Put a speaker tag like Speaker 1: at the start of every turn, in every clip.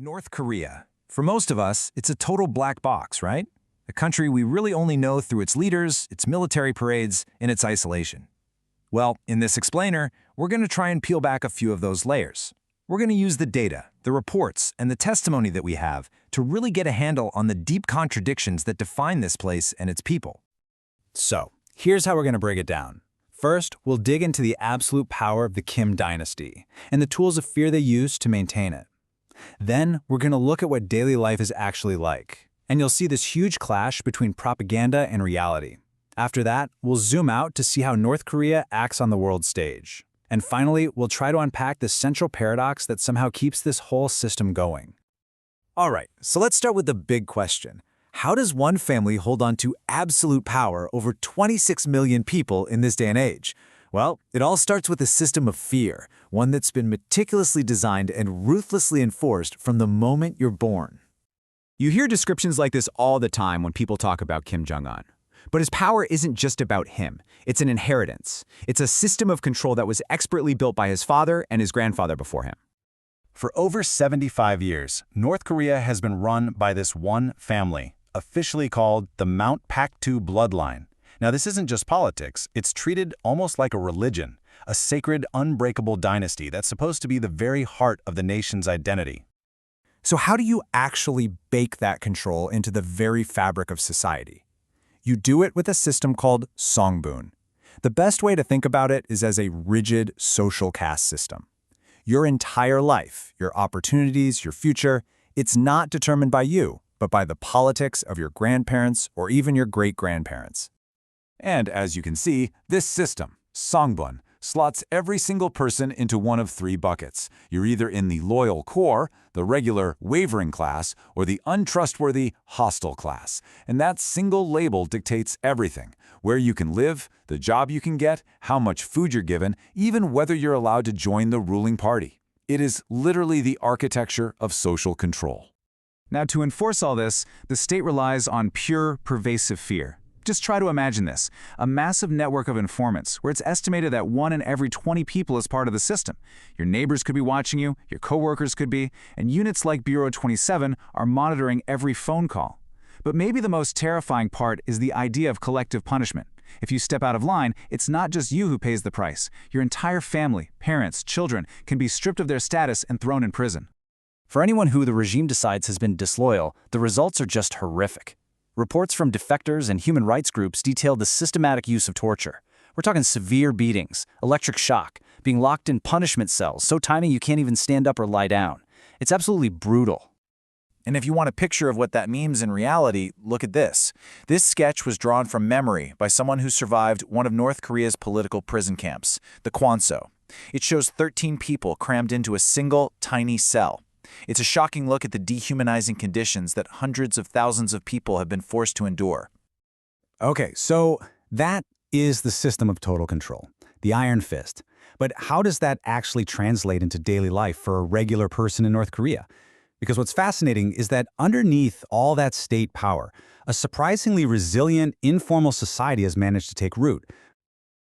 Speaker 1: North Korea. For most of us, it's a total black box, right? A country we really only know through its leaders, its military parades, and its isolation. Well, in this explainer, we're going to try and peel back a few of those layers. We're going to use the data, the reports, and the testimony that we have to really get a handle on the deep contradictions that define this place and its people.
Speaker 2: So, here's how we're going to break it down. First, we'll dig into the absolute power of the Kim dynasty and the tools of fear they used to maintain it. Then, we're going to look at what daily life is actually like, and you'll see this huge clash between propaganda and reality. After that, we'll zoom out to see how North Korea acts on the world stage. And finally, we'll try to unpack the central paradox that somehow keeps this whole system going.
Speaker 1: All right, so let's start with the big question. How does one family hold on to absolute power over 26 million people in this day and age? Well, it all starts with a system of fear, one that's been meticulously designed and ruthlessly enforced from the moment you're born.
Speaker 3: You hear descriptions like this all the time when people talk about Kim Jong-un. But his power isn't just about him. It's an inheritance. It's a system of control that was expertly built by his father and his grandfather before him.
Speaker 4: For over 75 years, North Korea has been run by this one family, officially called the Mount Paktu bloodline. Now, this isn't just politics. It's treated almost like a religion, a sacred, unbreakable dynasty that's supposed to be the very heart of the nation's identity.
Speaker 2: So how do you actually bake that control into the very fabric of society? You do it with a system called songbun. The best way to think about it is as a rigid social caste system. Your entire life, your opportunities, your future, it's not determined by you, but by the politics of your grandparents or even your great-grandparents.
Speaker 1: And as you can see, this system, songbun, slots every single person into one of three buckets. You're either in the loyal core, the regular wavering class, or the untrustworthy hostile class. And that single label dictates everything: where you can live, the job you can get, how much food you're given, even whether you're allowed to join the ruling party. It is literally the architecture of social control.
Speaker 3: Now, to enforce all this, the state relies on pure, pervasive fear. Just try to imagine this, a massive network of informants where it's estimated that 1 in every 20 people is part of the system. Your neighbors could be watching you, your coworkers could be, and units like Bureau 27 are monitoring every phone call. But maybe the most terrifying part is the idea of collective punishment. If you step out of line, it's not just you who pays the price. Your entire family, parents, children can be stripped of their status and thrown in prison.
Speaker 2: For anyone who the regime decides has been disloyal, the results are just horrific. Reports from defectors and human rights groups detail the systematic use of torture. We're talking severe beatings, electric shock, being locked in punishment cells so tiny you can't even stand up or lie down. It's absolutely brutal.
Speaker 1: And if you want a picture of what that means in reality, look at this. This sketch was drawn from memory by someone who survived one of North Korea's political prison camps, the kwan-li-so. It shows 13 people crammed into a single, tiny cell. It's a shocking look at the dehumanizing conditions that hundreds of thousands of people have been forced to endure.
Speaker 2: Okay, so that is the system of total control, the iron fist. But how does that actually translate into daily life for a regular person in North Korea? Because what's fascinating is that underneath all that state power, a surprisingly resilient, informal society has managed to take root.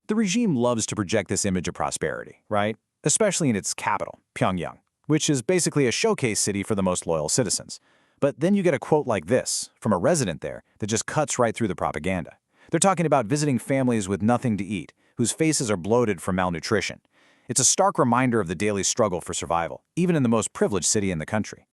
Speaker 1: The regime loves to project this image of prosperity, right? Especially in its capital, Pyongyang, which is basically a showcase city for the most loyal citizens. But then you get a quote like this from a resident there that just cuts right through the propaganda. They're talking about visiting families with nothing to eat, whose faces are bloated from malnutrition. It's a stark reminder of the daily struggle for survival, even in the most privileged city in the country.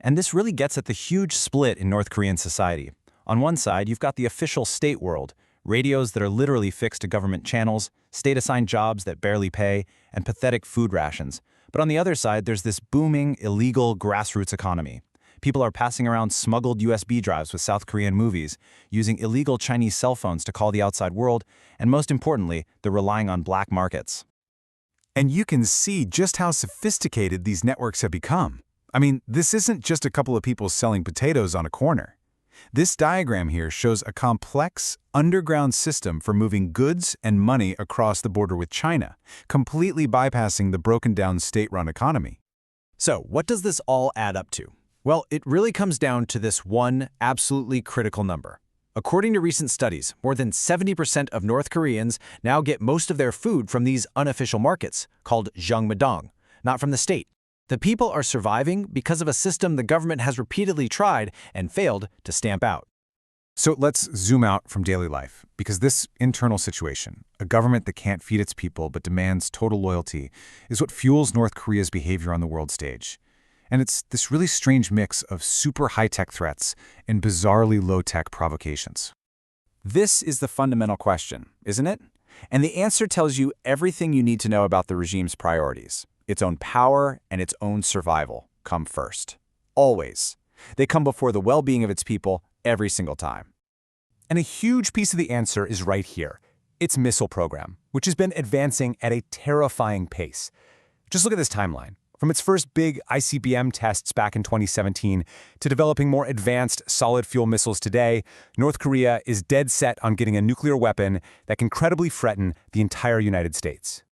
Speaker 2: And this really gets at the huge split in North Korean society. On one side, you've got the official state world, radios that are literally fixed to government channels, state-assigned jobs that barely pay, and pathetic food rations. But on the other side, there's this booming, illegal grassroots economy. People are passing around smuggled USB drives with South Korean movies, using illegal Chinese cell phones to call the outside world, and most importantly, they're relying on black markets.
Speaker 5: And you can see just how sophisticated these networks have become. I mean, this isn't just a couple of people selling potatoes on a corner. This diagram here shows a complex, underground system for moving goods and money across the border with China, completely bypassing the broken-down state-run economy.
Speaker 2: So, what does this all add up to? Well, it really comes down to this one absolutely critical number. According to recent studies, more than 70% of North Koreans now get most of their food from these unofficial markets, called jeongmadong, not from the state. The people are surviving because of a system the government has repeatedly tried and failed to stamp out.
Speaker 5: So let's zoom out from daily life, because this internal situation, a government that can't feed its people but demands total loyalty, is what fuels North Korea's behavior on the world stage. And it's this really strange mix of super high-tech threats and bizarrely low-tech provocations.
Speaker 2: This is the fundamental question, isn't it? And the answer tells you everything you need to know about the regime's priorities. Its own power and its own survival come first. Always. They come before the well-being of its people every single time. And a huge piece of the answer is right here. Its missile program, which has been advancing at a terrifying pace. Just look at this timeline. From its first big ICBM tests back in 2017 to developing more advanced solid-fuel missiles today, North Korea is dead set on getting a nuclear weapon that can credibly threaten the entire United States.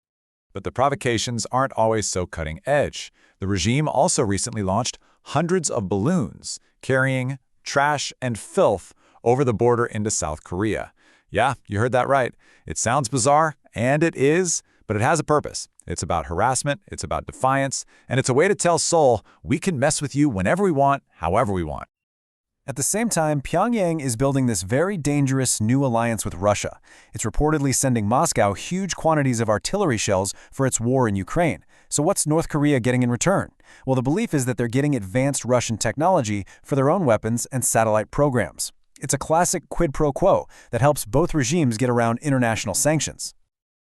Speaker 1: But the provocations aren't always so cutting edge. The regime also recently launched hundreds of balloons carrying trash and filth over the border into South Korea. Yeah, you heard that right. It sounds bizarre, and it is, but it has a purpose. It's about harassment, it's about defiance, and it's a way to tell Seoul, we can mess with you whenever we want, however we want.
Speaker 2: At the same time, Pyongyang is building this very dangerous new alliance with Russia. It's reportedly sending Moscow huge quantities of artillery shells for its war in Ukraine. So what's North Korea getting in return? Well, the belief is that they're getting advanced Russian technology for their own weapons and satellite programs. It's a classic quid pro quo that helps both regimes get around international sanctions.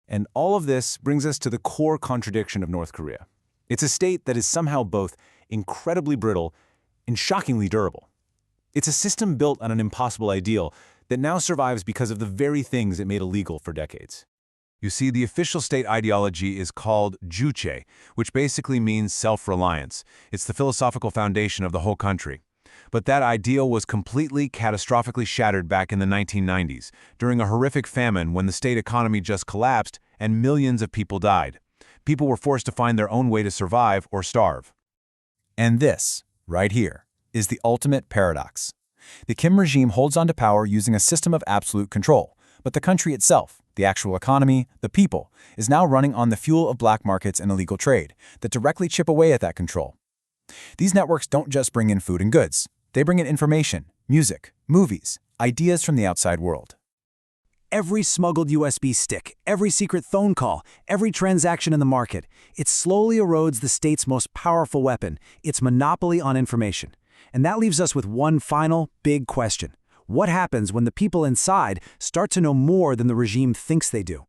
Speaker 2: And all of this brings us to the core contradiction of North Korea. It's a state that is somehow both incredibly brittle and shockingly durable. It's a system built on an impossible ideal that now survives because of the very things it made illegal for decades.
Speaker 1: You see, the official state ideology is called Juche, which basically means self-reliance. It's the philosophical foundation of the whole country. But that ideal was completely, catastrophically shattered back in the 1990s, during a horrific famine when the state economy just collapsed and millions of people died. People were forced to find their own way to survive or starve.
Speaker 2: And this, right here, is the ultimate paradox. The Kim regime holds onto power using a system of absolute control, but the country itself, the actual economy, the people, is now running on the fuel of black markets and illegal trade that directly chip away at that control. These networks don't just bring in food and goods. They bring in information, music, movies, ideas from the outside world. Every smuggled USB stick, every secret phone call, every transaction in the market, it slowly erodes the state's most powerful weapon, its monopoly on information. And that leaves us with one final, big question. What happens when the people inside start to know more than the regime thinks they do?